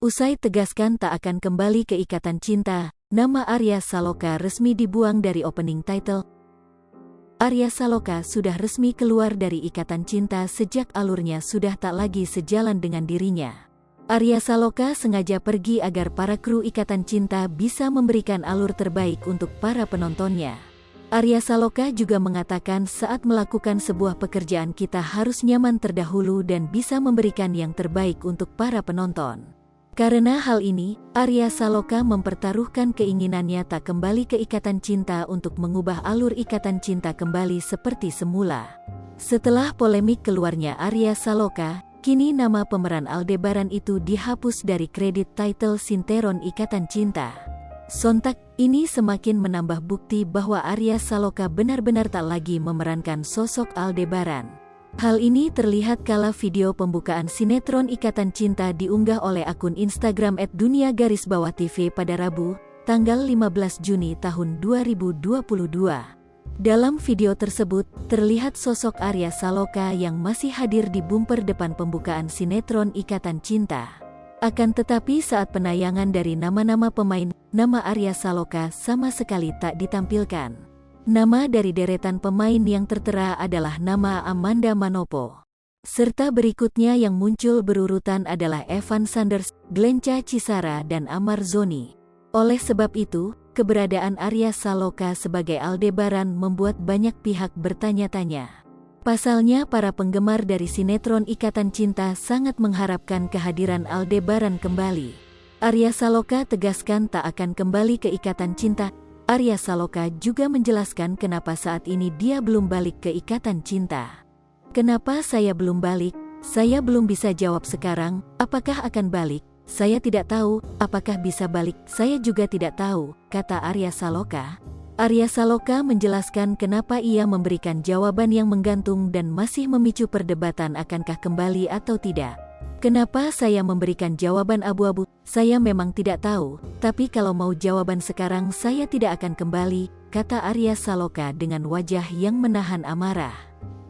Usai tegaskan tak akan kembali ke ikatan cinta, nama Arya Saloka resmi dibuang dari opening title. Arya Saloka sudah resmi keluar dari ikatan cinta sejak alurnya sudah tak lagi sejalan dengan dirinya. Arya Saloka sengaja pergi agar para kru ikatan cinta bisa memberikan alur terbaik untuk para penontonnya. Arya Saloka juga mengatakan saat melakukan sebuah pekerjaan kita harus nyaman terdahulu dan bisa memberikan yang terbaik untuk para penonton. Karena hal ini, Arya Saloka mempertaruhkan keinginannya tak kembali ke ikatan cinta untuk mengubah alur ikatan cinta kembali seperti semula. Setelah polemik keluarnya Arya Saloka, kini nama pemeran Aldebaran itu dihapus dari kredit title sinetron Ikatan Cinta. Sontak ini semakin menambah bukti bahwa Arya Saloka benar-benar tak lagi memerankan sosok Aldebaran. Hal ini terlihat kala video pembukaan sinetron Ikatan Cinta diunggah oleh akun Instagram @dunia_tv pada Rabu, tanggal 15 Juni tahun 2022. Dalam video tersebut, terlihat sosok Arya Saloka yang masih hadir di bumper depan pembukaan sinetron Ikatan Cinta. Akan tetapi saat penayangan dari nama-nama pemain, nama Arya Saloka sama sekali tak ditampilkan. Nama dari deretan pemain yang tertera adalah nama Amanda Manopo. Serta berikutnya yang muncul berurutan adalah Evan Sanders, Glenca Cisara dan Amar Zoni. Oleh sebab itu, keberadaan Arya Saloka sebagai Aldebaran membuat banyak pihak bertanya-tanya. Pasalnya para penggemar dari sinetron Ikatan Cinta sangat mengharapkan kehadiran Aldebaran kembali. Arya Saloka tegaskan tak akan kembali ke Ikatan Cinta. Arya Saloka juga menjelaskan kenapa saat ini dia belum balik ke Ikatan Cinta. Kenapa saya belum balik? Saya belum bisa jawab sekarang. Apakah akan balik? Saya tidak tahu. Apakah bisa balik? Saya juga tidak tahu, kata Arya Saloka. Arya Saloka menjelaskan kenapa ia memberikan jawaban yang menggantung dan masih memicu perdebatan akankah kembali atau tidak. Kenapa saya memberikan jawaban abu-abu? Saya memang tidak tahu, tapi kalau mau jawaban sekarang saya tidak akan kembali, kata Arya Saloka dengan wajah yang menahan amarah.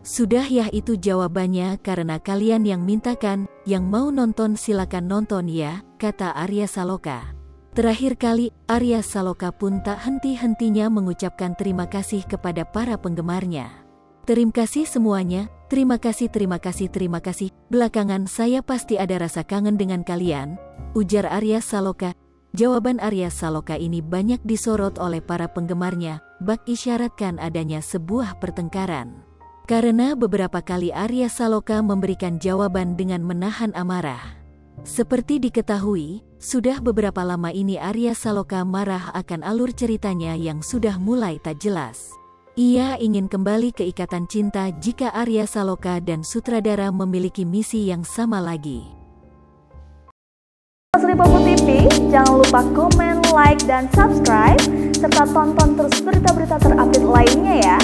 Sudah ya itu jawabannya karena kalian yang mintakan, yang mau nonton silakan nonton ya, kata Arya Saloka. Terakhir kali, Arya Saloka pun tak henti-hentinya mengucapkan terima kasih kepada para penggemarnya. Terima kasih semuanya, terima kasih, terima kasih, terima kasih. Belakangan saya pasti ada rasa kangen dengan kalian, ujar Arya Saloka. Jawaban Arya Saloka ini banyak disorot oleh para penggemarnya, bak isyaratkan adanya sebuah pertengkaran. Karena beberapa kali Arya Saloka memberikan jawaban dengan menahan amarah. Seperti diketahui, sudah beberapa lama ini Arya Saloka marah akan alur ceritanya yang sudah mulai tak jelas. Ia ingin kembali ke Ikatan Cinta jika Arya Saloka dan sutradara memiliki misi yang sama lagi. Lipopo TV, jangan lupa komen, like, dan subscribe, serta tonton terus berita-berita terupdate lainnya ya.